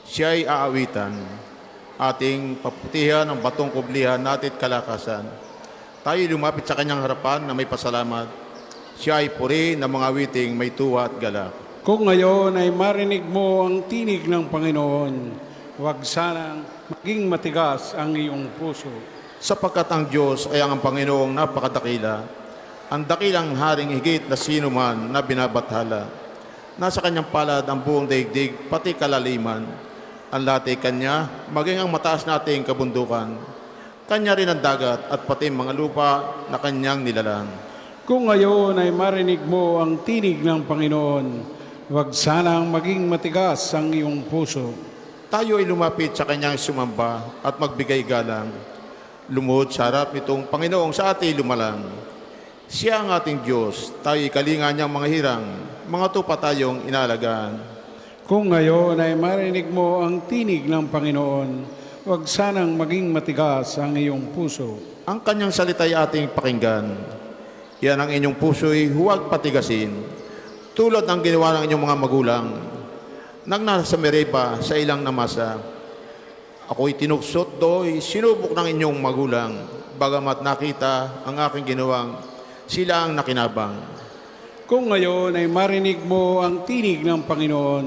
Siya ay aawitan. Ating paputihan ang batong kublihan natin at kalakasan. Tayo ay lumapit sa kanyang harapan na may pasalamat. Siya ay puri ng mga awiting may tuwa at galak. Kung ngayon ay marinig mo ang tinig ng Panginoon, huwag sanang maging matigas ang iyong puso. Sapagkat ang Diyos ay ang Panginoong napakadakila, ang dakilang haring higit na sino man na binabathala. Nasa kanyang palad ang buong daigdig, pati kalaliman. Ang lahat ay kanya, maging ang mataas nating kabundukan. Kanya rin ang dagat at pati mga lupa na kanyang nilalang. Kung ngayon ay marinig mo ang tinig ng Panginoon, huwag sanang maging matigas ang iyong puso. Tayo ay lumapit sa kanyang sumamba at magbigay galang. Lumuhod sa harap nitong Panginoong sa ating lumalang. Siya ang ating Diyos, tayo'y kalinga niyang mga hirang, mga tupa tayong inalagaan. Kung ngayon ay marinig mo ang tinig ng Panginoon, huwag sanang maging matigas ang iyong puso. Ang kanyang salita'y ating pakinggan. Yan ang inyong puso'y huwag patigasin, tulad ng ginawa ng inyong mga magulang. Nang nasa Mereba sa ilang namasa, ako'y tinuksot do'y sinubok ng inyong magulang, bagamat nakita ang aking ginawang, sila ang nakinabang. Kung ngayon ay marinig mo ang tinig ng Panginoon,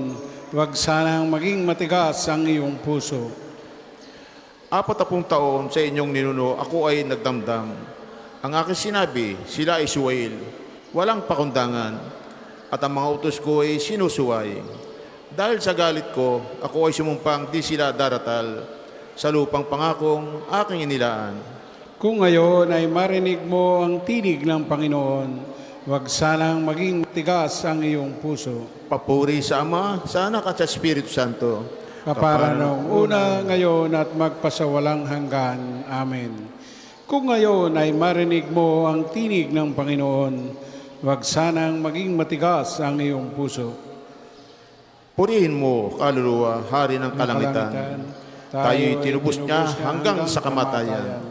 huwag sanang maging matigas ang iyong puso. 40 taon sa inyong ninuno, ako ay nagdamdam. Ang aking sinabi, sila ay suwail, walang pakundangan, at ang mga utos ko ay sinusuway. Dahil sa galit ko, ako ay sumumpang di sila daratal sa lupang pangakong aking inilaan. Kung ngayon ay marinig mo ang tinig ng Panginoon, huwag sanang maging matigas ang iyong puso. Papuri sa Ama, sa Anak at sa Espiritu Santo. Kapara noong una, ngayon at magpasawalang hanggan. Amen. Kung ngayon ay marinig mo ang tinig ng Panginoon, huwag sanang maging matigas ang iyong puso. Purihin mo, kaluluwa, hari ng kalangitan. Tayo'y tinubos niya hanggang sa kamatayan.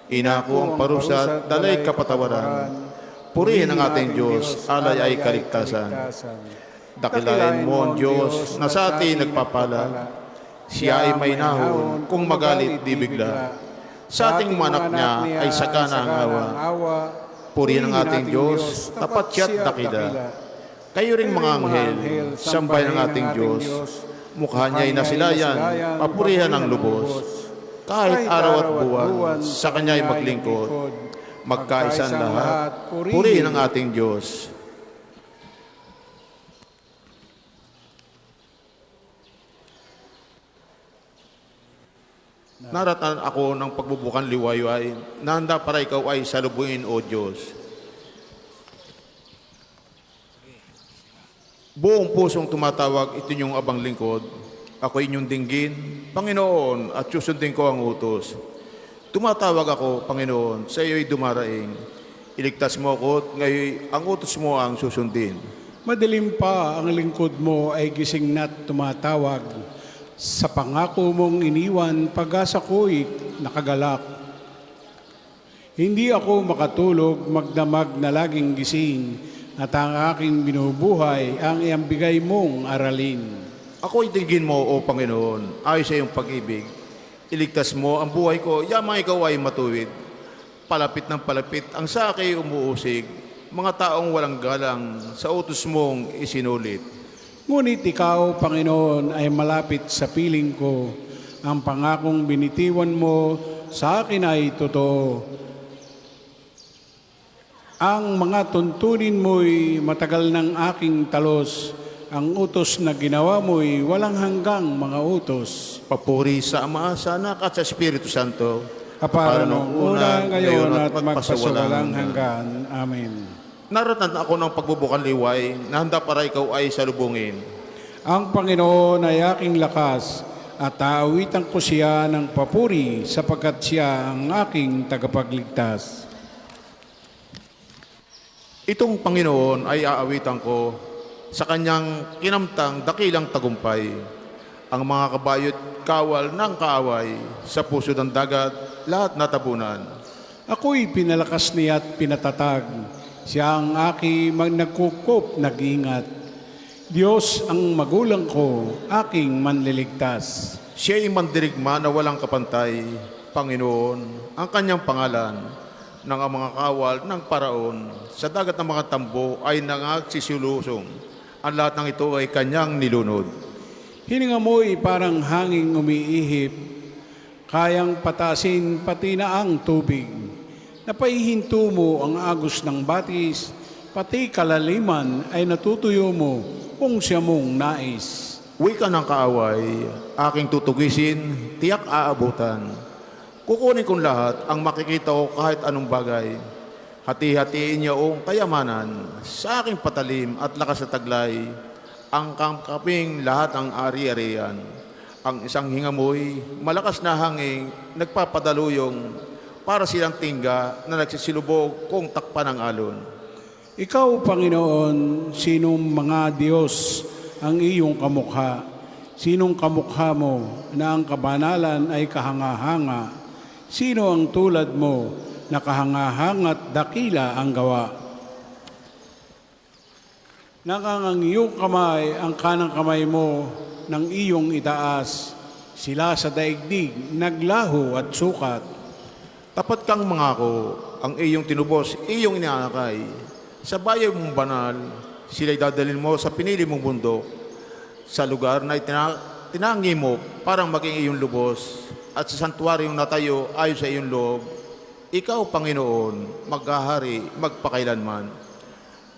Inako ang parusa, dalay kapatawaran. Purihin ang ating Diyos, alay ay kaligtasan. Dakilain mo ang Diyos na sa atin nagpapala. Siya ay may nahon kung magalit di bigla. Sa ating manak niya ay sagana ang awa. Purihin ang ating Diyos, tapat siya't dakila. Kayo ring mga anghel, sambay ng ating Diyos. Mukha niya'y nasilayan, papurihan ang lubos. Kahit araw at buwan, sa Kanya'y maglingkod. Magkaisang lahat, purihin ang ating Diyos. Naratan ako ng pagbubukan liwayway, na handa para ikaw ay salubungin, O Diyos. Buong pusong tumatawag ito yung abang lingkod. Ako inyong dinggin, Panginoon, at susundin ko ang utos. Tumatawag ako, Panginoon, sa iyo'y dumaraing. Iligtas mo ako, ngayon ang utos mo ang susundin. Madilim pa ang lingkod mo ay gising na't tumatawag. Sa pangako mong iniwan, pag-asa ko'y nakagalak. Hindi ako makatulog, magdamag na laging gising, at ang aking binubuhay ang iambigay mong aralin. Ako'y dinggin mo, O Panginoon, ayon sa iyong pag-ibig. Iligtas mo ang buhay ko, yamang ikaw ay matuwid. Palapit ng palapit ang sa akin umuusig, mga taong walang galang sa utos mong isinulit. Ngunit ikaw, Panginoon, ay malapit sa piling ko. Ang pangakong binitiwan mo sa akin ay totoo. Ang mga tuntunin mo'y matagal ng aking talos. Ang utos na ginawa mo'y walang hanggang mga utos. Papuri sa Ama, sa Anak at sa Espiritu Santo. Kapara nung una, ngayon at magpasawalang hanggan. Amen. Naratan ako ng pagbubukan liway, na handa para ikaw ay salubungin. Ang Panginoon ay aking lakas at aawitan ko siya ng papuri sapagkat siya ang aking tagapagligtas. Itong Panginoon ay aawitan ko sa kanyang kinamtang dakilang tagumpay. Ang mga kabayo't kawal ng kaaway sa puso ng dagat, lahat natabunan. Ako'y pinalakas niya at pinatatag. Siya ang aking nagkukup, nag-ingat. Diyos ang magulang ko, aking manliligtas. Siya ay mandirigma na walang kapantay. Panginoon, ang kanyang pangalan, ng ang mga kawal ng paraon, sa dagat ng mga tambo ay nangagsilulusong. Ang lahat ng ito ay kanyang nilunod. Hininga mo'y parang hanging umiihip, kayang patasin pati na ang tubig. Napaihinto mo ang agos ng batis, pati kalaliman ay natutuyo mo kung siya mong nais. Wika ng kaaway, aking tutugisin, tiyak aabutan. Kukunin kong lahat ang makikita ko kahit anong bagay. Hati-hatiin niya ang kayamanan sa aking patalim at lakas na taglay. Ang kamkaping lahat ang ari-arian. Ang isang hingamoy, malakas na hangin, nagpapadaluyong para silang tingga na nagsisilubog kung takpan ng alon. Ikaw, Panginoon, sinong mga Diyos ang iyong kamukha? Sinong kamukha mo na ang kabanalan ay kahanga-hanga? Sino ang tulad mo na kahangahanga't dakila ang gawa? Nangangang iyong kamay ang kanang kamay mo ng iyong itaas. Sila sa daigdig, naglaho at sukat. Tapat kang mangako, ang iyong tinubos, iyong inaakay. Sa bayan mong banal, sila'y dadalhin mo sa pinili mong bundok. Sa lugar na tinangi mo, parang maging iyong lubos. At sa santuaryong natayo ayon sa iyong loob, ikaw, Panginoon, maghahari magpakailanman.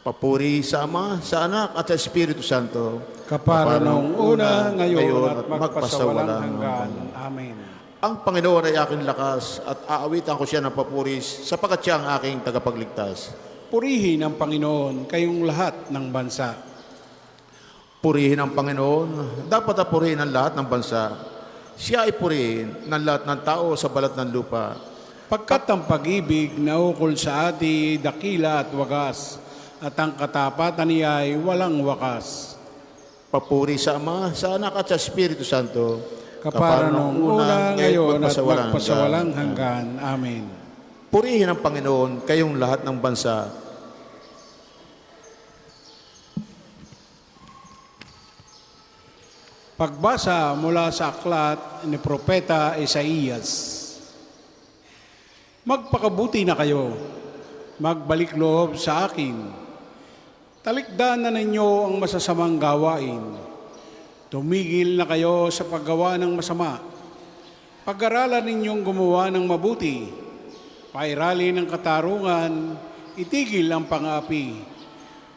Papuri sa Ama, sa Anak at sa Espiritu Santo. Kapara nung una, ngayon at magpasawalang hanggan. Amen. Ang Panginoon ay aking lakas at aawitan ko siya ng papuris sapagkat siya ang aking tagapagligtas. Purihin ang Panginoon kayong lahat ng bansa. Purihin ang Panginoon, dapat purihin ang lahat ng bansa. Siya ay purihin ng lahat ng tao sa balat ng lupa. Pagkat ang pag-ibig na ukol sa ati, dakila at wagas, at ang katapatan niya ay walang wakas. Papuri sa Ama, sa Anak at sa Espiritu Santo. Kapara nung una, ngayon at magpasawalang magpasawalang hanggan. Amen. Purihin ang Panginoon kayong lahat ng bansa. Pagbasa mula sa aklat ni Propeta Isaías. Magpakabuti na kayo, magbalik loob sa akin. Talikdan na ninyo ang masasamang gawain. Tumigil na kayo sa paggawa ng masama. Pag-aralan ninyong gumawa ng mabuti. Pairali ng katarungan, itigil ang pang-api.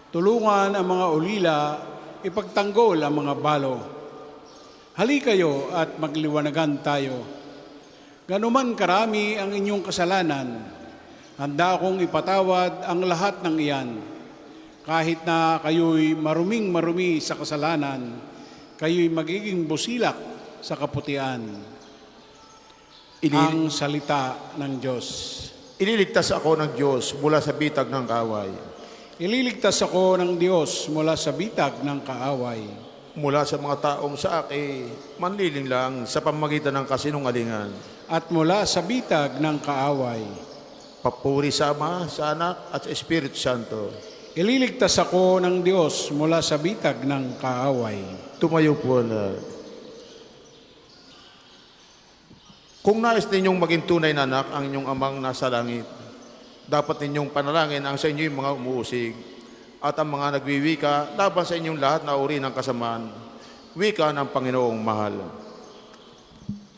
Tulungan ang mga ulila, ipagtanggol ang mga balo. Hali kayo at magliwanagan tayo. Ganuman karami ang inyong kasalanan, handa akong ipatawad ang lahat ng iyan. Kahit na kayo'y maruming-marumi sa kasalanan, kayo'y magiging busilak sa kaputian. Ang salita ng Diyos. Ililigtas ako ng Diyos mula sa bitag ng kaaway, Ililigtas ako ng Diyos mula sa bitag ng kaaway. mula sa mga taong sa akin manliling lang sa pamamagitan ng kasinungalingan. At mula sa bitag ng kaaway. Papuri sa Ama, sa Anak, at sa Espiritu Santo. Ililigtas ako ng Diyos mula sa bitag ng kaaway. Tumayo po na. Kung nais ninyong maging tunay na anak ang inyong amang nasa langit, dapat ninyong panalangin ang sa inyo mga umuusig at ang mga nagwiwika laban sa inyong lahat na uri ng kasamaan, wika ng Panginoong mahal.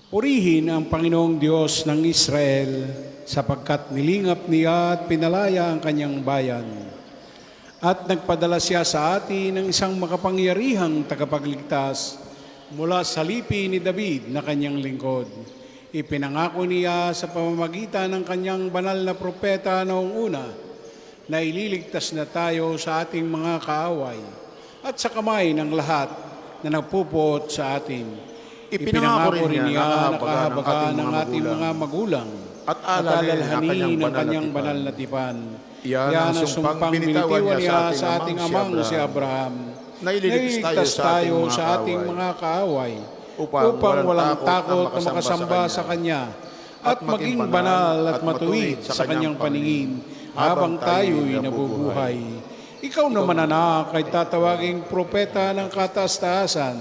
Purihin ang Panginoong Diyos ng Israel sapagkat nilingap niya at pinalaya ang kanyang bayan. At nagpadala siya sa atin ng isang makapangyarihang tagapagligtas mula sa lipi ni David na kanyang lingkod. Ipinangako niya sa pamamagitan ng kanyang banal na propeta noong una na ililigtas na tayo sa ating mga kaaway at sa kamay ng lahat na nagpupuot sa atin. Ipinangako rin niya na kahabagan ng ating mga magulang at alalahanin ng kanyang banal na tipan. Yan ang sumpang binitawan niya sa ating amang si Abraham, na ililigtas tayo sa ating mga kaaway upang walang takot na makasamba sa Kanya at maging banal at matuwid sa Kanyang paningin habang tayo'y nabubuhay. Ikaw naman, anak, ay tatawaging propeta ng kataas-taasan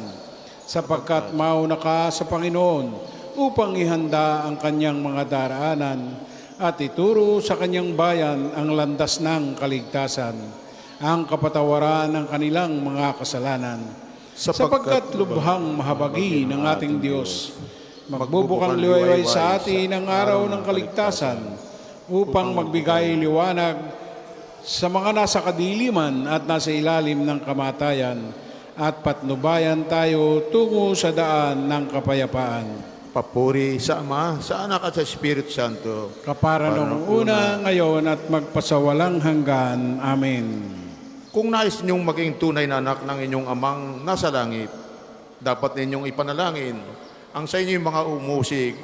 sapagkat mauna ka sa Panginoon upang ihanda ang Kanyang mga daraanan at ituro sa Kanyang bayan ang landas ng kaligtasan, ang kapatawaran ng kanilang mga kasalanan. Sapagkat lubhang mahabagi ng ating Diyos, magbubukang liwayway sa atin ang araw ng kaligtasan upang magbigay liwanag sa mga nasa kadiliman at nasa ilalim ng kamatayan at patnubayan tayo tungo sa daan ng kapayapaan. Papuri sa Ama, sa Anak at sa Espiritu Santo. Kapara nung una, ngayon at magpasawalang hanggan. Amen. Kung nais ninyong maging tunay na anak ng inyong amang nasa langit, dapat ninyong ipanalangin ang sa inyong mga umusig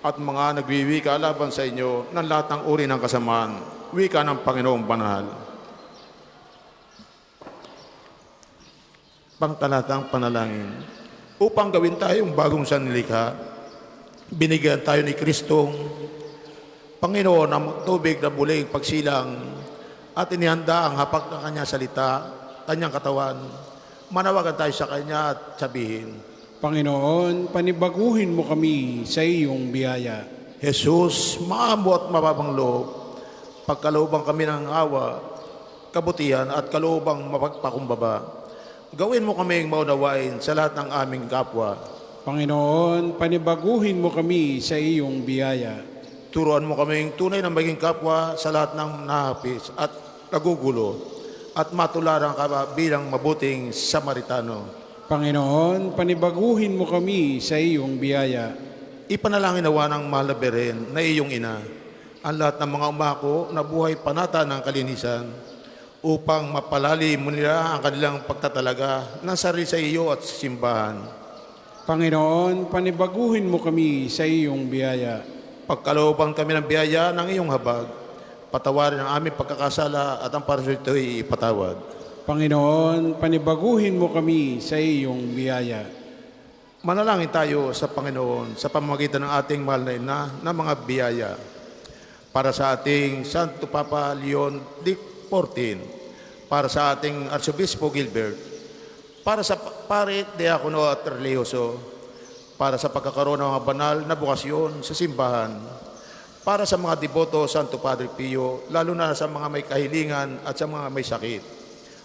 at mga nagwiwika laban sa inyo ng lahat ng uri ng kasamaan, wika ng Panginoong banal. Pangtalatang panalangin. Upang gawin tayong bagong sanlilikha, binigyan tayo ni Kristong Panginoon ng tubig na muling pagsilang at inihanda ang hapak ng kanyang salita, kanyang katawan. Manawagan tayo sa kanya at sabihin, Panginoon, panibaguhin mo kami sa iyong biyaya. Jesus, maamo at mababang loob, pagkalooban kami ng awa, kabutihan at kaloobang mapagpakumbaba. Gawin mo kaming maunawain sa lahat ng aming kapwa. Panginoon, panibaguhin mo kami sa iyong biyaya. Turuan mo kaming tunay na maging kapwa sa lahat ng nahapis at nagugulo at matularan ka bilang mabuting Samaritano. Panginoon, panibaguhin mo kami sa iyong biyaya. Ipanalangin nawa ng mahal na Beren na iyong ina ang lahat ng mga umako na buhay panata ng kalinisan upang mapalalim mo nila ang kanilang pagtatalaga ng sarili sa iyo at sa simbahan. Panginoon, panibaguhin mo kami sa iyong biyaya. Pagkalooban kami ng biyaya ng iyong habag, patawarin ang aming pagkakasala at ang parasito'y ipatawad. Panginoon, panibaguhin mo kami sa iyong biyaya. Manalangin tayo sa Panginoon sa pamamagitan ng ating mahal na ina ng mga biyaya. Para sa ating Santo Papa Leon XIV, para sa ating Arsobispo Gilbert, para sa Pare Diakono at Religyoso, para sa pagkakaroon ng mga banal na bukasyon sa simbahan, para sa mga deboto Santo Padre Pio, lalo na sa mga may kahilingan at sa mga may sakit,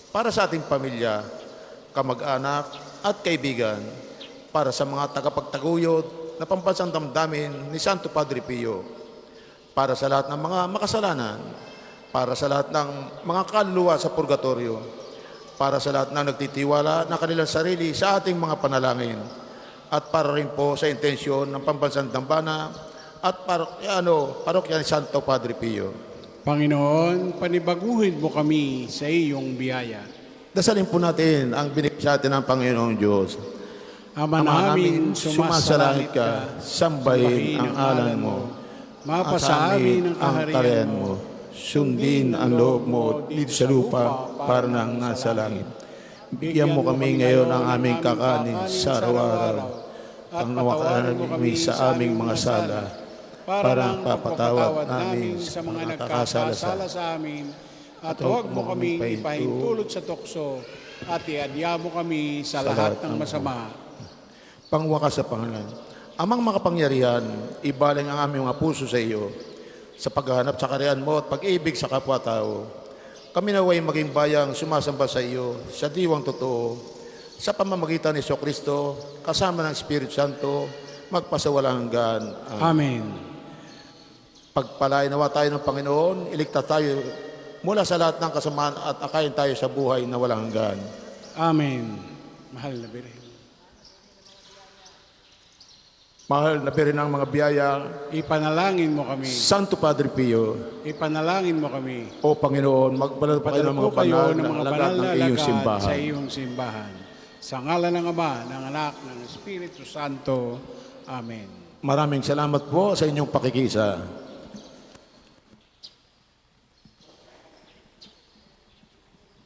para sa ating pamilya, kamag-anak at kaibigan, para sa mga tagapagtaguyod na pambansang damdamin ni Santo Padre Pio, para sa lahat ng mga makasalanan, para sa lahat ng mga kaluluwa sa purgatorio, para sa lahat ng nagtitiwala na kanilang sarili sa ating mga panalangin, at para rin po sa intensyon ng pambansang dambana at parokya ni Santo Padre Pio. Panginoon, panibaguhin mo kami sa iyong biyaya. Dasalin po natin ang binigay sa atin ng Panginoong Diyos. Ama namin, sumasalangit ka, sambahin ang alan mo. Mapasa amin ang kaharian mo. Sundin ang loob mo dito sa lupa para nang nasa langit. Bigyan mo kami ngayon ng aming kakanin sa araw-araw. Pangnawalaan mo kami sa aming mga sala para papatawad namin sa mga nagkakasala sa amin. At huwag mo kami ipahintulot sa tukso at iadya mo kami sa lahat ng masama. Pangwakas sa pangalan. Amang makapangyarihan, ibaling ang aming mga puso sa iyo sa paghahanap sa kaharian mo at pag-ibig sa kapwa-tao. Kami naway maging bayang sumasamba sa iyo sa diwang totoo sa pamamagitan ni Kristo kasama ng Espiritu Santo magpasawalang hanggan. Amen. Pagpalain nawa tayo ng Panginoon, iligtas tayo mula sa lahat ng kasamaan at akayin tayo sa buhay na walang hanggan. Amen. Mahal na Birhen. Mahal na peri ng mga biyaya, Ipanalangin mo kami. Santo Padre Pio, Ipanalangin mo kami. o Panginoon, magbalad pa kayo ng mga kayo banal ng na mga alagad banal ng na iyong alagad sa simbahan. iyong simbahan. Sa ngalan ng Ama, ng Anak, ng Espiritu Santo. Amen. Maraming salamat po sa inyong pakikisa.